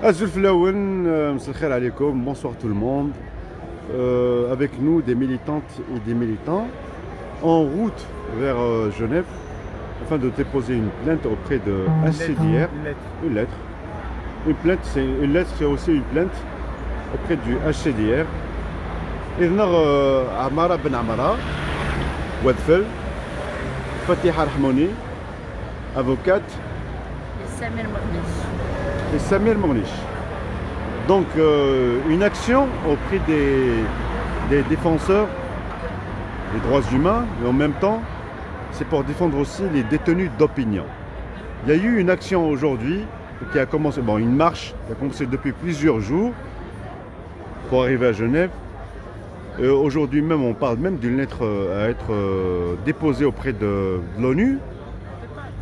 Azul Flaouen, Msal Khair alaikum, bonsoir tout le monde. Avec nous des militantes et des militants en route vers Genève afin de déposer une plainte auprès de HCDR. Une lettre. Une lettre, c'est aussi une plainte auprès du HCDR. إذن عمارة بن عمارة Wadfel, Fatiha Rahmouni, avocate, et Samir Mourniche. Donc une action auprès des défenseurs des droits humains, et en même temps c'est pour défendre aussi les détenus d'opinion. Il y a eu une action aujourd'hui qui a commencé, une marche qui a commencé depuis plusieurs jours pour arriver à Genève. Aujourd'hui même, on parle même d'une lettre à être déposée auprès de l'ONU.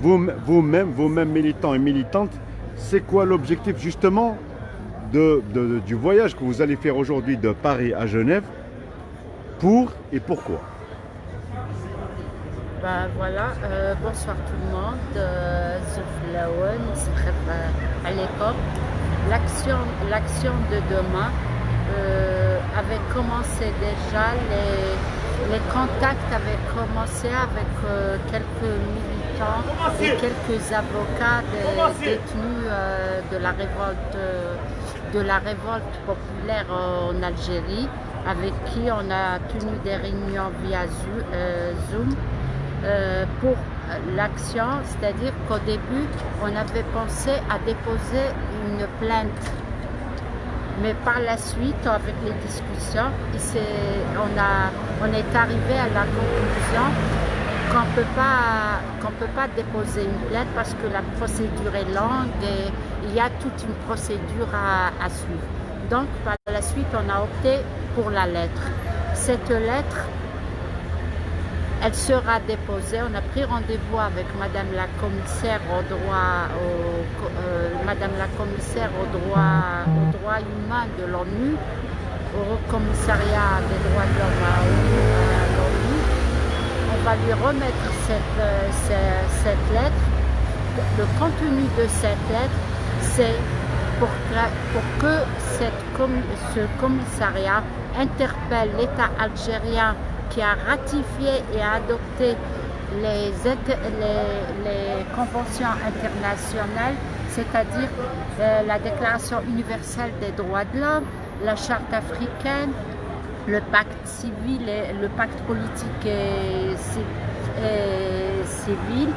Vous-même, militants et militantes, c'est quoi l'objectif justement du voyage que vous allez faire aujourd'hui de Paris à Genève? Pour et pourquoi? Bonsoir tout le monde. Zuflaouen, à l'époque. L'action de demain avait commencé déjà, les contacts avaient commencé avec quelques militants et quelques avocats détenus de la révolte populaire en Algérie, avec qui on a tenu des réunions via Zoom pour l'action, c'est-à-dire qu'au début on avait pensé à déposer une plainte. Mais par la suite, avec les discussions, on est arrivé à la conclusion qu'on ne peut pas déposer une plainte parce que la procédure est longue et il y a toute une procédure à suivre. Donc par la suite, on a opté pour la lettre. Cette lettre, elle sera déposée. On a pris rendez-vous avec Madame la commissaire aux droits humains de l'ONU, au commissariat des droits de l'homme à l'ONU. On va lui remettre cette lettre. Le contenu de cette lettre, c'est pour que ce commissariat interpelle l'État algérien qui a ratifié et a adopté les conventions internationales, c'est-à-dire la Déclaration universelle des droits de l'homme, la Charte africaine, le pacte civil, le pacte politique et civil,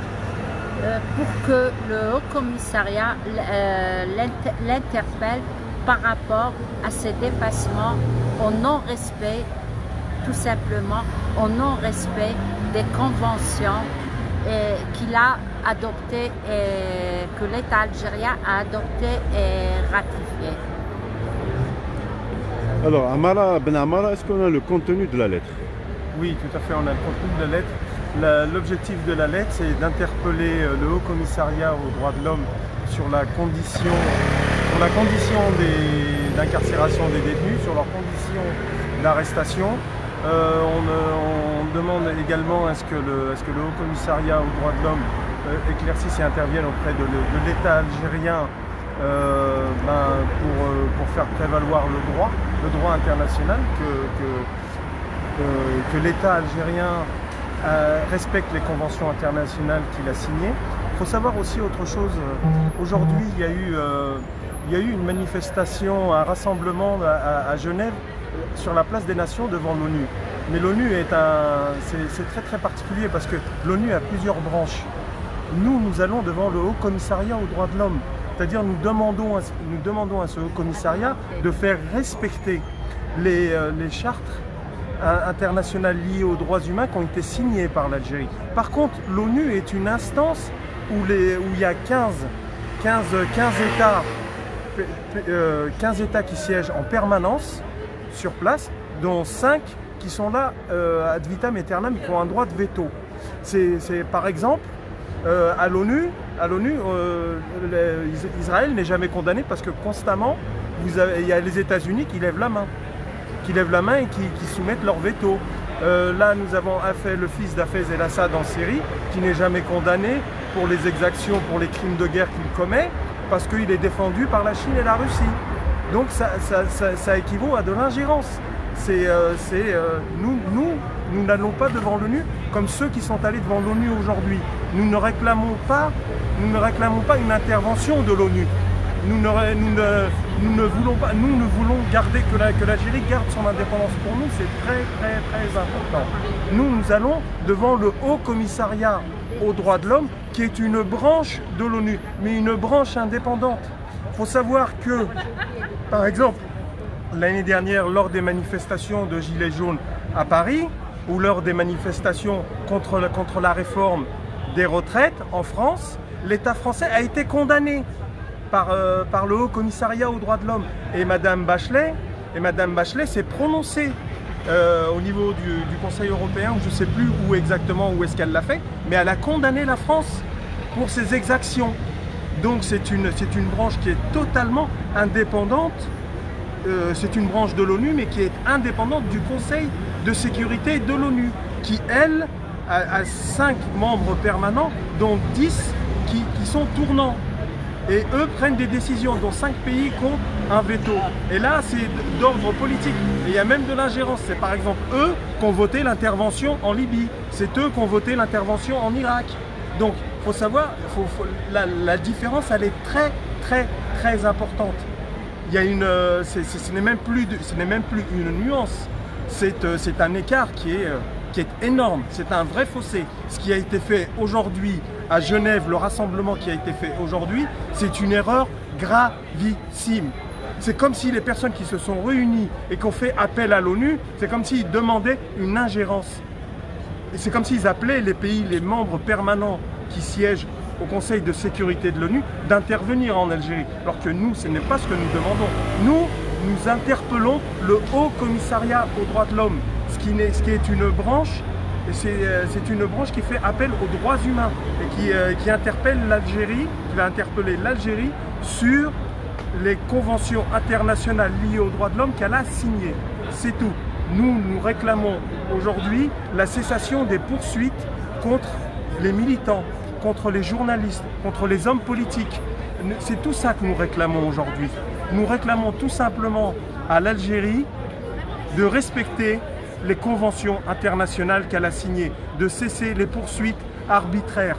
pour que le Haut Commissariat l'interpelle par rapport à ces dépassements au non-respect, tout simplement au non-respect des conventions qu'il a adoptées et que l'État algérien a adoptées et ratifiées. Alors, Amara Ben Amara, est-ce qu'on a le contenu de la lettre? Oui, tout à fait, on a le contenu de la lettre. L'objectif de la lettre, c'est d'interpeller le Haut Commissariat aux droits de l'homme sur la condition d'incarcération des détenus, sur leurs conditions d'arrestation. On demande également à ce que le Haut Commissariat aux droits de l'homme éclaircisse et intervienne auprès de l'État algérien pour faire prévaloir le droit international, que l'État algérien respecte les conventions internationales qu'il a signées. Il faut savoir aussi autre chose. Aujourd'hui, il y a eu une manifestation, un rassemblement à Genève sur la place des Nations devant l'ONU. Mais l'ONU c'est très très particulier parce que l'ONU a plusieurs branches. Nous allons devant le Haut Commissariat aux droits de l'homme. C'est-à-dire nous demandons à ce Haut Commissariat de faire respecter les chartes internationales liées aux droits humains qui ont été signées par l'Algérie. Par contre, l'ONU est une instance où il y a 15 États qui siègent en permanence sur place, dont 5 qui sont là ad vitam aeternam, qui ont un droit de veto. C'est par exemple à l'ONU, Israël n'est jamais condamné parce que constamment il y a les États-Unis qui lèvent la main et qui soumettent leur veto. Là, nous avons le fils d'Hafez el-Assad en Syrie, qui n'est jamais condamné pour les exactions, pour les crimes de guerre qu'il commet. parce qu'il est défendu par la Chine et la Russie. Donc ça équivaut à de l'ingérence. Nous n'allons pas devant l'ONU comme ceux qui sont allés devant l'ONU aujourd'hui. Nous ne réclamons pas une intervention de l'ONU. Nous ne voulons garder que l'Algérie garde son indépendance. Pour nous, c'est très très très important. Nous allons devant le Haut Commissariat aux droits de l'homme, qui est une branche de l'ONU, mais une branche indépendante. Il faut savoir que, par exemple, l'année dernière, lors des manifestations de Gilets jaunes à Paris, ou lors des manifestations contre la réforme des retraites en France, l'État français a été condamné par le Haut Commissariat aux droits de l'homme. Et Madame Bachelet s'est prononcée au niveau du Conseil européen, ou je ne sais plus où exactement, où est-ce qu'elle l'a fait, mais elle a condamné la France pour ses exactions. Donc c'est une branche qui est totalement indépendante, c'est une branche de l'ONU, mais qui est indépendante du Conseil de sécurité de l'ONU, qui elle a 5 membres permanents, dont 10 qui sont tournants. Et eux prennent des décisions, dont 5 pays comptent un veto. Et là, c'est d'ordre politique. Et il y a même de l'ingérence. C'est par exemple eux qui ont voté l'intervention en Libye. C'est eux qui ont voté l'intervention en Irak. Donc, il faut savoir, la différence, elle est très, très, très importante. Il y a ce n'est même plus une nuance. C'est un écart qui est énorme. C'est un vrai fossé. Ce qui a été fait aujourd'hui à Genève, le rassemblement qui a été fait aujourd'hui, c'est une erreur gravissime. C'est comme si les personnes qui se sont réunies et qui ont fait appel à l'ONU, c'est comme s'ils demandaient une ingérence. Et c'est comme s'ils appelaient les pays, les membres permanents qui siègent au Conseil de sécurité de l'ONU, d'intervenir en Algérie. Alors que nous, ce n'est pas ce que nous demandons. Nous interpellons le Haut Commissariat aux droits de l'homme, ce qui est une branche. C'est une branche qui fait appel aux droits humains et qui interpelle l'Algérie, qui va interpeller l'Algérie sur les conventions internationales liées aux droits de l'homme qu'elle a signées. C'est tout. Nous réclamons aujourd'hui la cessation des poursuites contre les militants, contre les journalistes, contre les hommes politiques. C'est tout ça que nous réclamons aujourd'hui. Nous réclamons tout simplement à l'Algérie de respecter les conventions internationales qu'elle a signées, de cesser les poursuites arbitraires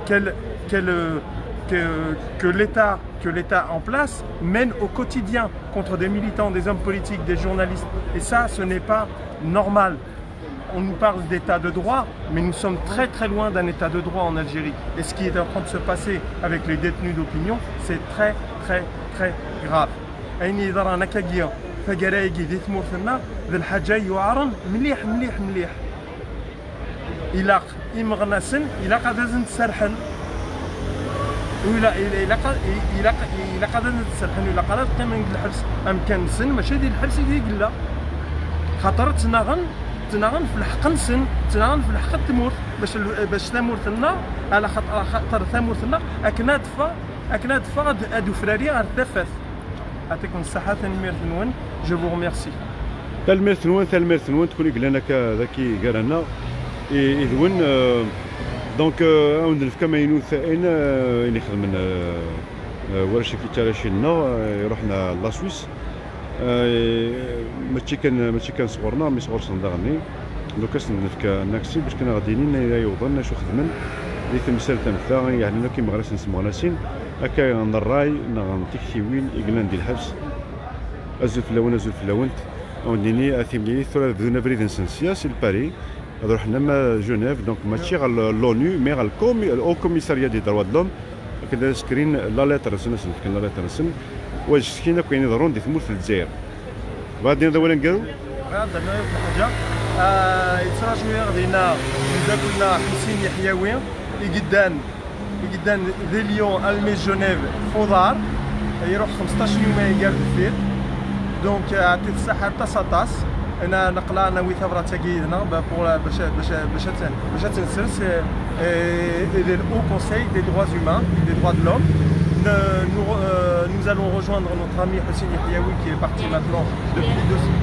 que l'État en place mène au quotidien contre des militants, des hommes politiques, des journalistes. Et ça, ce n'est pas normal. On nous parle d'état de droit, mais nous sommes très très loin d'un état de droit en Algérie. Et ce qui est en train de se passer avec les détenus d'opinion, c'est très très très grave. فقرايقي ذي ثمور ثنا ذي الحاجة يعرن مليح مليح مليح إلا إمغنسن إلا قادزن تسرحن وإلا قادزن تسرحن وإلا قادز قيمة الحبس أمكان سن ماشي ديال الحبس اللي قلا خاطر تناغن في الحق نسن تناغن في الحق تموت باش تمور ثنا على خاطر ثمور ثنا أكنا دفا أدو فراري أرتفث. يعطيكم الصحة ثنمير ثنون. Je vous remercie. تلمير ثنون تكون قلنا ذاكي قالنا إذون دونك عندنا في كما ينوث إن يخدم ورشة كي تراشينا رحنا لا سويس ماشي كان صغرنا مي صغر صندغني دوكا سنفك ناكسي باش كنا غاديين يوضنا شو خدمن لي تمثال تمثا يعني كيما غراس نسمو ناسين هكا نراي نغنتكتيوين إقلان ديال الحبس أزل في اللونت ونديني أثيمني ثورة بدون بريد نسنسيا سي لباري رحنا ما جنيف دونك ماشي غا لونو مي غا الأو كوميساريا دي دروا د لوم كدا سكرين لا ليتر سن كان لا ليتر سن واش سكينه كاين يضرون دي ثمور في الجزائر غادي دولا نقالو درنا حاجه يتصرا شويه غادينا كنا حسين يحيوي يقدان ذي ليون المي جنيف فودار يروح 15 يوم يقال فيه دونك عطيت الصحه حتى ساطاس انا نقلا انا وثبره تاكيدنا باش تنسرس au Conseil des droits humains et des droits de l'homme. Nous allons rejoindre notre ami Hussein Yahyaoui qui est parti maintenant depuis 2 ans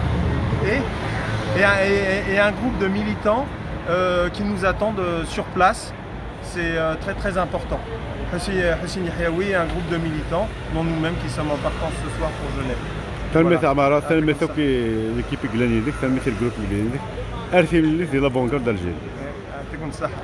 et un groupe de militants qui nous attendent sur place. c'est très très important. Hussein Yahyaoui, un groupe de militants, dont nous-mêmes qui sommes en partance ce soir pour Genève. تلميذ عمارة تلميذ كي ليكيب كلانيديك تلميذ الجروب كلانيديك ارثي اللي في لابونكار دالجيري يعطيكم الصحة.